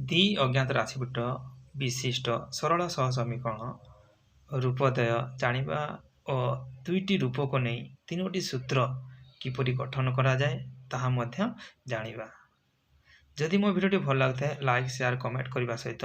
दी अज्ञात राशिपीठ विशिष्ट सरल सह समीकरण रूपोदय जानिबा और दुईटी रूप को नहीं तीनोटी सूत्र किपरि गठन करा जाए ताहा मध्य जानिबा। जदि मो वीडियो भल लगता है लाइक शेयर कमेंट करने सहित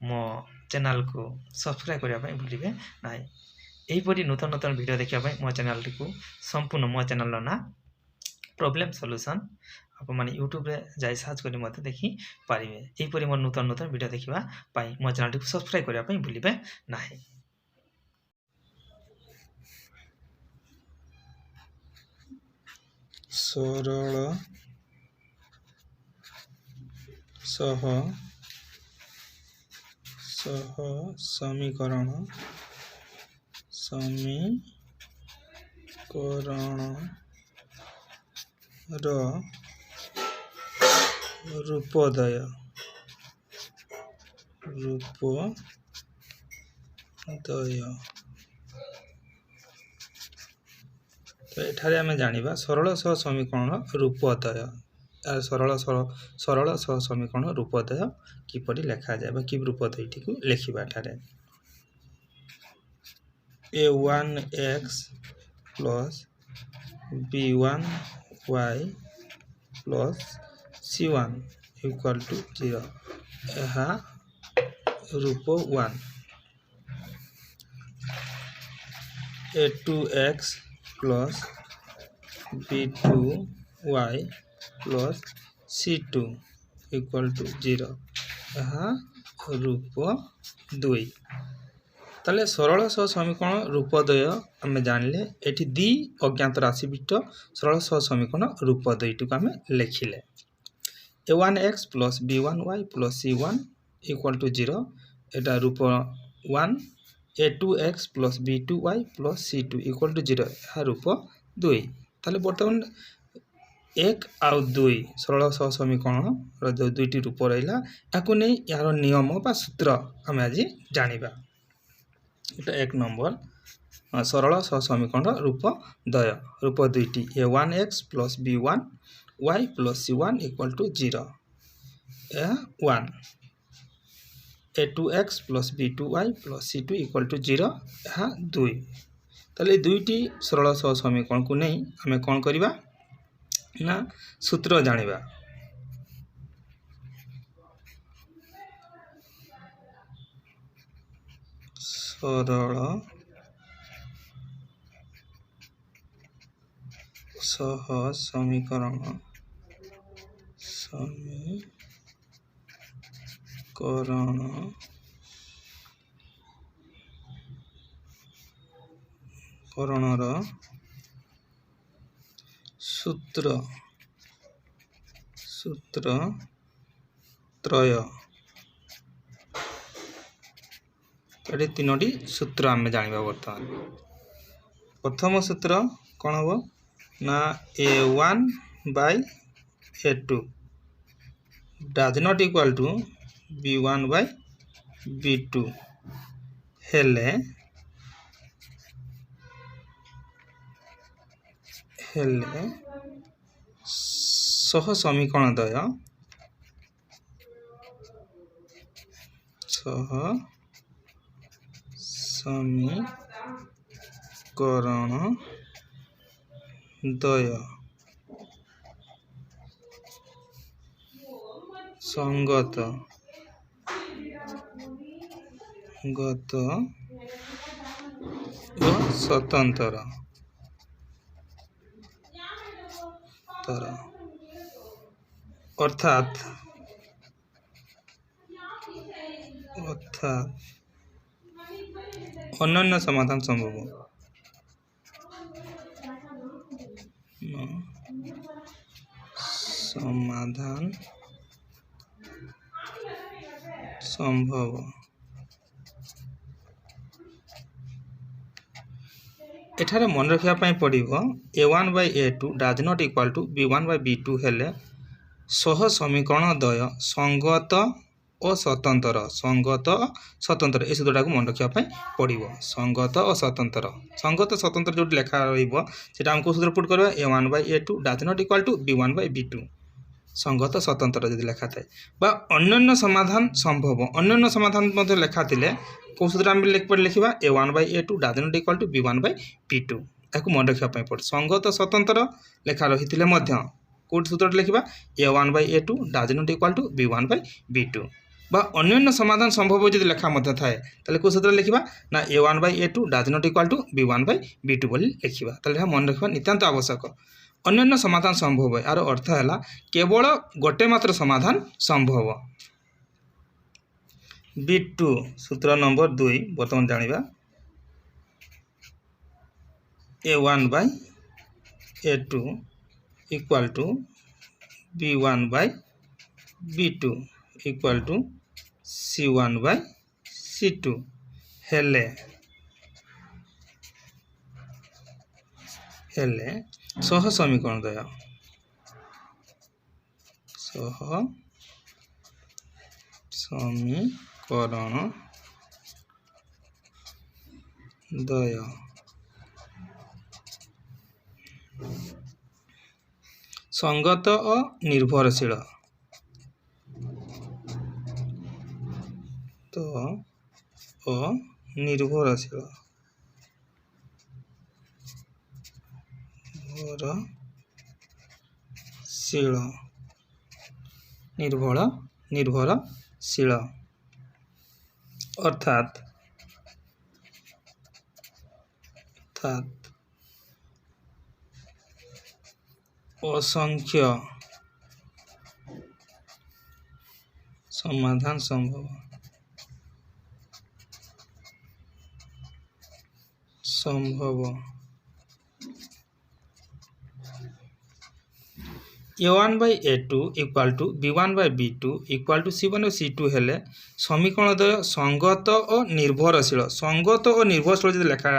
मो चैनल को सब्सक्राइब करने भूलिए ना। यहीपरि नूतन नूतन वीडियो देखा मो चैनल को संपूर्ण मो चैनल ना प्रॉब्लम सॉल्यूशन आप मैंने यूट्यूब रे जाई सर्च करी मते देखि पारिबे। यहीपरि मोर नूतन नूतन वीडियो देखिबा पाई मो चैनल को सब्सक्राइब करने भूलिए ना। सरल सह समीकरण रूपोदय तो एठारे आमे जानिबा सरल सह समीकरण रूपोदय सरल सह समीकरण रूपोदय किपरि लेखा जाए कि रूपोदय को लिखा एठारे a1x plus b1y plus c1 equal to 0 यह रूप 1 a2x plus b2y plus c2 equal to 0 यह रूप 2। ताले सरल सह समीकरण रूपोदय आम जानले एठी दी अज्ञात राशिपीठ सरल सह समीकरण रूपोदय को आम लिखिले a1x plus b1y plus c1 equal to 0 एटा रूप 1 a2x plus b2y plus c2 equal to 0 यह रूप 2। ताले बर्तमान 1 आउ 2 सरल सह समीकरण जो दुईटी रूप रहा या नहीं यार नियम बा सूत्र आम आज जानिबा। एटा 1 नंबर सरल सह समीकरण रूपोदय रूप दुईटी a1x plus b1y plus c1 equal to 0 यह 1 a2x plus b2y plus c2 equal to 0 यह 2। ताले दुईटी सरल सह समीकरण को नहीं आम कौन करवा ना सूत्र जानिबा। सरल सह समीकरण सूत्र त्रय ये तीनोटी सूत्र आम जानिबा। बर्तमान प्रथम सूत्र कौन हम ना a1 by a2 does not equal to b1 by b2 हेले सह समीकरण दय संगत व स्वतंत्र अर्थात अनन्य समाधान संभव एठारे मन रखा पड़ो a1 by a2 does not equal to b1 by b2 हेले सह समीकरण दय संगत और स्वतंत्र ये सूत्रटा को मन रखा पड़ो संगत और स्वतंत्र जो लेखा रहा आमको सूत्र पुट करवा a1 by a2 does not equal to b1 by b2 संगत स्वतंत्र जदि लेखा थाए बा अन्य समाधान संभव अन्य समाधान मध्य लेखा थिले को सूत्र आम लिखा a1/a2 does not equal to b1/b2 याकू मन रखा पड़े संगत स्वतंत्र लेखा रही कौट सूत्र लिखा a1/a2 does not equal to b1/b2 बा अन्य समाधान संभव जब लेखा थाए ताले को सूत्र लिखा ना a1/a2 does not equal to b1/b2 बोली लिखा ताले मन रखा नितांत आवश्यक अन्य समाधान संभव है यार अर्थ है केवल गोटे मात्र समाधान संभव b2 सूत्र नंबर 2 बर्तमान जानिबा a1/a2 equal to b1/b2 equal to c1/c2 हेले सह समीकरण दय सह समीकरण दय संगत और निर्भरशील तो निर्भरशील निर्भरशील अर्थात असंख्य समाधान संभव a1/a2 equal to b1/b2 equal to c1/c2 हेले समीकरण द्वय संगत और निर्भरशील जब लेखा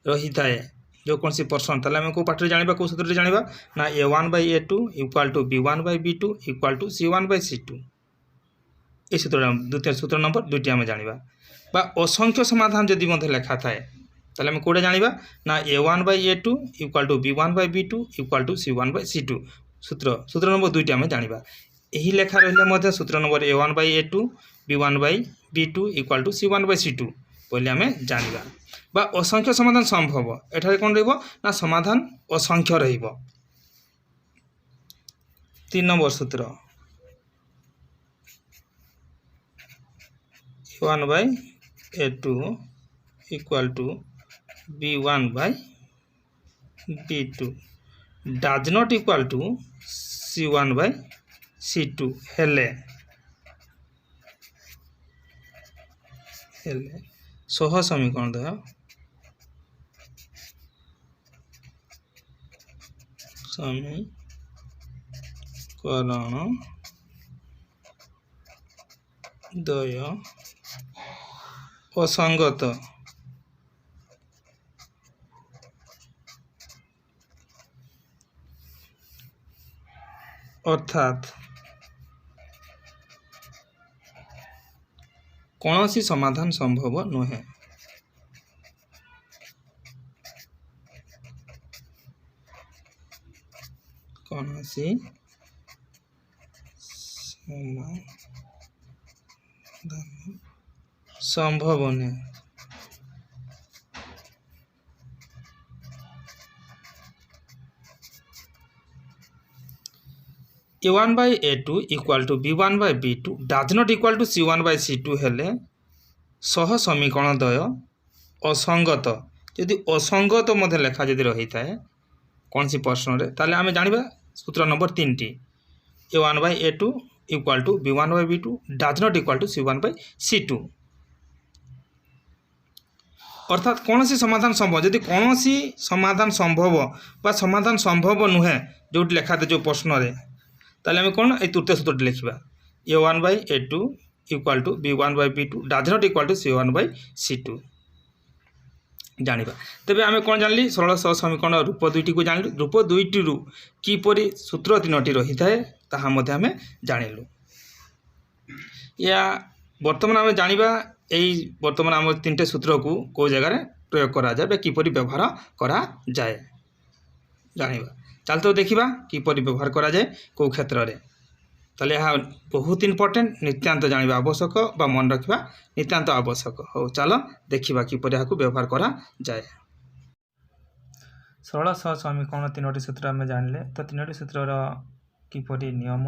रही थाए जो कौन सी पर्सन ताले आम को पाठ जाना कौ सूत्र जाना ना a1/a2 equal to b1/b2 equal to c1/c2 ये सूत्र द्वितीय सूत्र नंबर 2 आम जाना बा असंख्य समाधान जदि लेखा थाए ताले आम कौटे जाना ना a1/a2 equal to b1/b2 equal to c1/c2 सूत्र नंबर 2 आम जाना यही लेखा रही सूत्र number a1/a2 b1/b2 equal to c1/c2 बोली आम जाना बा असंख्य समाधान संभव एठारे कौन ना समाधान असंख्य रहिबो 3 नंबर सूत्र a1/a2 equal to b1/b2 does not equal to c1/c2 हेले सह समीकरण दय समीकरण द्वय असंगत अर्थात कौन सी समाधान संभव नुहे कौन सी समाधान संभव नहीं a1/a2 equal to b1/b2 does not equal to c1/c2 हेले सह समीकरण द्वय असंगत यदि असंगत मध्य लेखा जदि रही थाए कौन सी प्रश्न रे ताले आमे जानिबा सूत्र नंबर 3 टी a1/a2 equal to b1/b2 does not equal to c1/c2 अर्थात कौन सी समाधान संभव जदि कौन सी समाधान संभव बा समाधान संभव नुहे जो लेखा थे जो प्रश्न रे ताले आम कौन ये तृतीय सूत्र लिखा a1/a2 equal to b1/b2 does not equal to c1/c2 जानिबा तेबे आम कौन जानी सरल सह समीकरण रूप 2 को जान रूप 2 रु किपरि सूत्र 3 रही थाए ताहा मध्ये आम जानिलु या वर्तमान आम जानिबा यही वर्तमान आम 3टे सूत्र को कौ जगह प्रयोग करा जाए किपरि व्यवहार करा जाए जानिबा चल तो देखिबा किपरि व्यवहार करा जाए कौ क्षेत्र रे ताले यहाँ बहुत इंपोर्टेंट नित्यांत जानिबा आवश्यक बा मन रखिबा नित्यांत आवश्यक। हो चलो देखिबा किपरि याकू व्यवहार करा जाए। सरल सह समीकरण 3टी सूत्र आम जानिले तो 3टी सूत्रर किपरि नियम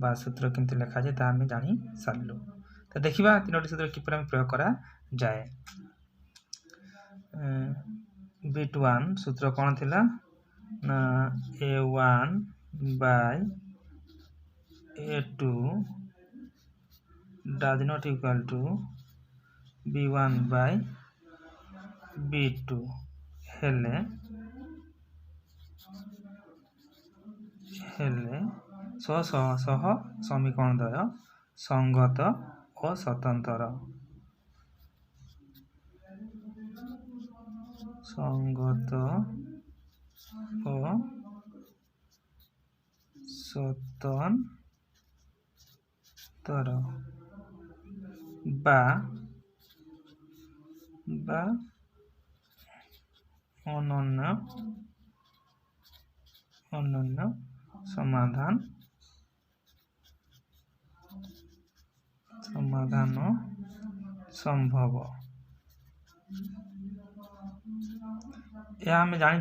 बा सूत्र केमती लिखा जाए ता आम जानी सारिलु। तो देखिबा 3टी सूत्र किपरि आम प्रयोग करा जाए। बिट 1 सूत्र कौन थिला ना a1 by a2 does not equal to b1 by b2 हेले सह समीकरण द्वय संगत और स्वतंत्र और स्वतंत्र बा अनन्य समाधान संभव। यह आम जानी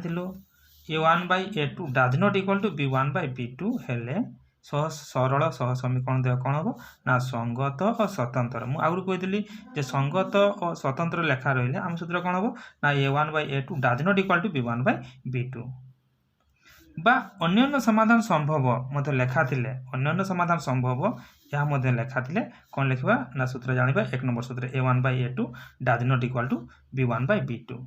a1 by a2 does not equal to b1 by b2 हेले सरल सह समीकरण द्वय कौन हम ना संगत और स्वतंत्र। मुझे आगु कही जे संगत और स्वतंत्र लेखा रही आम सूत्र कौन हम ना a1 by a2 does not equal to b1 by b2 बा अन्य समाधान संभव मत लेखा थिले अन्य समाधान संभव यह मध्य लेखा थिले कौन लिखा ना सूत्र जानिबा 1 नंबर सूत्र a1 by a2 does not equal to b1 by b2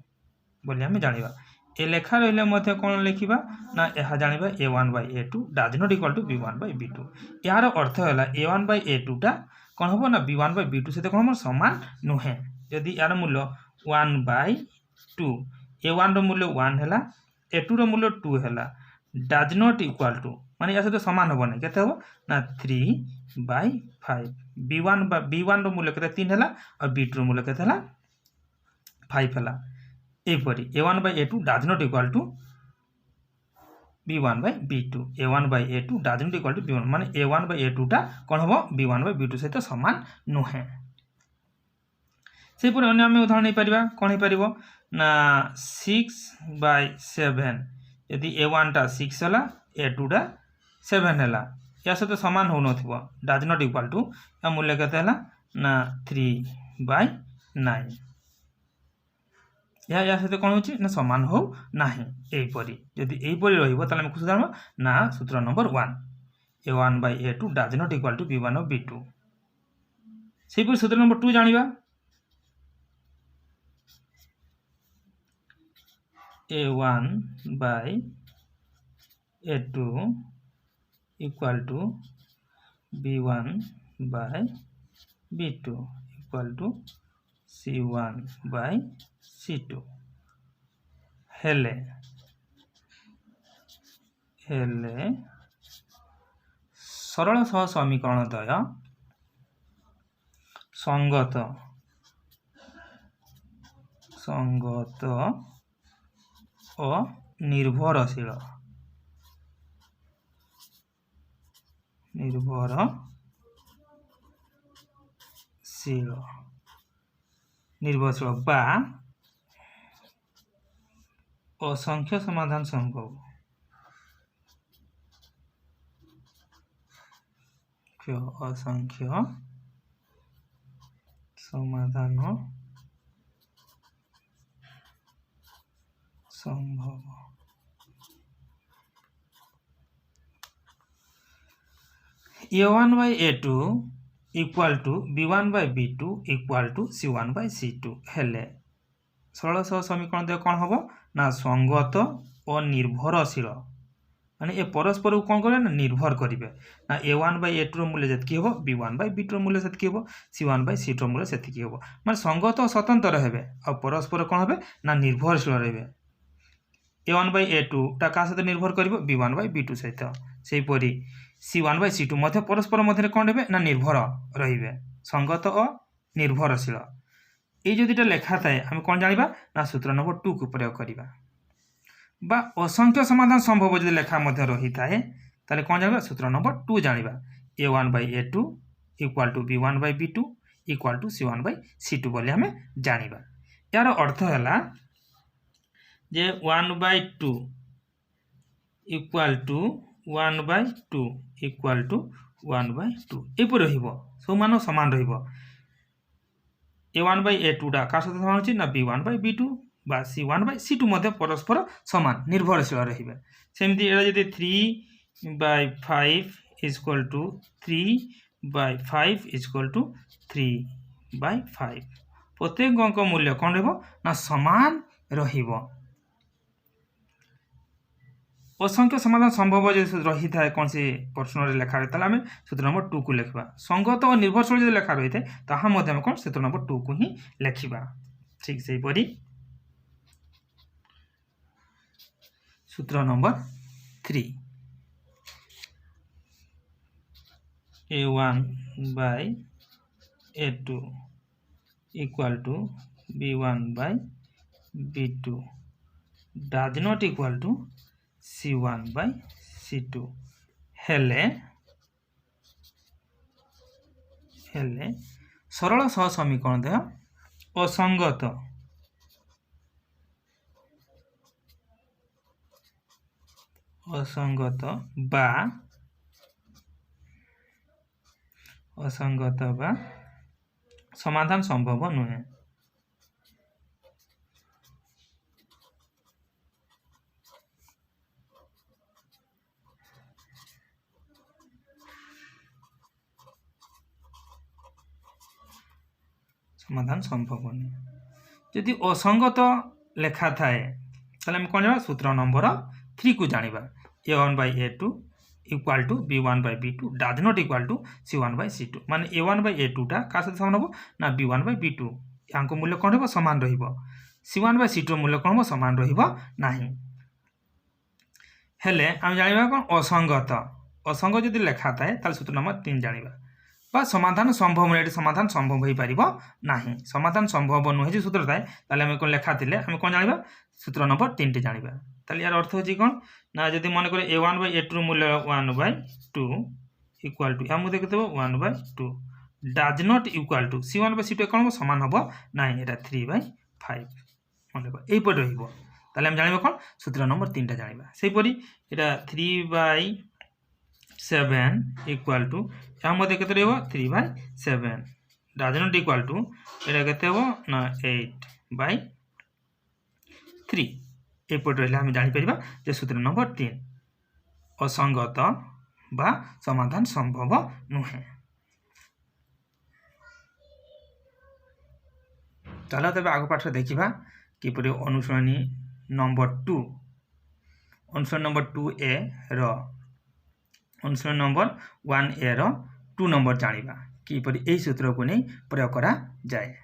बोली आम जानिबा। ए लेखा रहिले मध्य कौन लिखिबा ना यह जानिबा a1 by a2 does not equal to b1 by b2 यार अर्थ है a1 by a2 टा कौन हम ना b1 by b2 सहित कौन हम समान नुहे। यदि यार मूल्य 1 by 2 a1 रो मूल्य 1 है a2 रो मूल्य 2 है डज नॉट इक्वल टू माने या सहित समान हम ना केते हो ना 3 by 5 b1 रो मूल्य केते 3 है और b2 रो मूल्य केते है 5 है। एपरी a1 by a2 does not equal to b1 by b2 a1 by a2 does not equal to b1 माने a1 by a2 टा कौन हम b1 by b2 सहित समान नुहे। से अन्य आम उदाहरण नहीं पारिबा कौन हो पारिबो ना 6 by 7 यदि a1 टा 6 है a2 टा 7 है या सहित समान हो नथिबो डज नॉट इक्वल टू या मूल्य केते है ना 3 by 9 या सहित कौन होची ना समान हो नाही। एपरी यदि एपरी रहिबो ताले हम कुछ जानबो ना सूत्र number 1 a1 by a2 does not equal to b1 of b2 सेपरी सूत्र number 2 जानिबा a1 by a2 equal to b1 by b2 equal to c1 by c2 हेले सरल सह समीकरण द्वय संगत और निर्भरशील बा असंख्य समाधान संभव असंख्य समाधान संभव। a1 by a2 equal to b1 by b2 equal to c1 by c2 हेले सरल सह समीकरण द्वय कौन हम ना संगत और निर्भरशील माने ए परस्पर कौन करे ना निर्भर करेंगे ना a1 by a2 मूल्य जितकी हम b1 by b2 मूल्य सेतकी हम c1 by c2 मूल्य सेतकी हम माने संगत और स्वतंत्र रहे और परस्पर कौन हे ना निर्भरशील रहे। a1 by a2 टा का सहित निर्भर करिवो b1 by b2 सहित सेहीपरि c1 by c2 मध्य परस्पर मध्य कौन हे ना निर्भर रहिबे संगत और निर्भरशील। ये जो दुटा लेखा थाए आम कौन जानिबा ना सूत्र नंबर 2 को प्रयोग करिबा बा असंख्य समाधान संभव जो लेखा मध्य रही थाए ताले कौन जानिबा सूत्र नंबर 2 जानिबा। a1/a2 equal to b1/b2 equal to c1/c2 बोली हमें जानिबा। यार अर्थ है जे 1/2 इक्वाल टू 1/2 इक्वाल टू 1/2 एपर रहिबो सब मान समान रहिबो। a1/a2 टा का सहित समान अछि ना b1/b2 बा c1/c2 मध्ये परस्पर समान निर्भरशील रहिबे। सेमति एटा जदि 3/5 इक्वल टू 3/5 इक्वल टू 3/5 प्रत्येक अंक मूल्य कौन रहिबो ना समान रहिबो। असंख्य समाधान संभव जो रही था कौन सी प्रश्न लेखा रही है सूत्र नंबर 2 को लिखा। संगत और निर्भरशील जो लेखा रही है ताहा मध्य कौन सूत्र नंबर 2 को ही लिखा। ठीक से परी सूत्र number 3 a1/a2 equal to b1/b2 does not equal to c1/c2 हेले सरल सह समीकरण देह असंगत बा समाधान संभव नुहे। समाधान संभव नहीं जदि असंगत लेखा थाए ताले हम कौन जाना सूत्र नंबर 3 को जानिबा a1/a2 equal to b1/b2 does not equal to c1/c2 माने a1/a2 टा का साथ समान हो ना b1/b2 यांको मूल्य कौन रहबो समान रहबो c1/c2 मूल्य कौन रहबो समान रहबो नाही। हेले हम जानिबा कौन असंगत जदि लेखा थाए ताले सूत्र नंबर 3 जानिबा बा समाधान संभव नहीं समाधान संभव हो पारिबो नाही। समाधान संभव नुहे जो सूत्र थाए ताले हम कोन लेखा थिले हम कोन जानिबा सूत्र नंबर 3 टे जानिबा। ताले यार अर्थ होची कोन ना जदि मन करे a1/a2 मूल्य 1/2 इक्वल टू हम देखते 1/2 does not equal to c1/c2 कोन समान हबो नाही एटा 3/5 मन को एई पर रहिबो। ताले हम जानिबा कोन सूत्र नंबर 3 टा जानिबा। सेही परी एटा 3/7 इक्वल टू हम देखते रहबो 3/7 डज नॉट इक्वल टू एटा केते हो ना 8/3 एपट रहिले हम जानि परिबा जे सूत्र नंबर 3 असंगत बा समाधान संभव नुहे। चलो तबे आगो पाठ देखिबा किपरि अनुसरणी नंबर 2 अनुसरण नंबर 2a रो अनुसरण नंबर 1a रो 2 नंबर जानिबा किपरि एई सूत्र को नै प्रयोग करा जाए।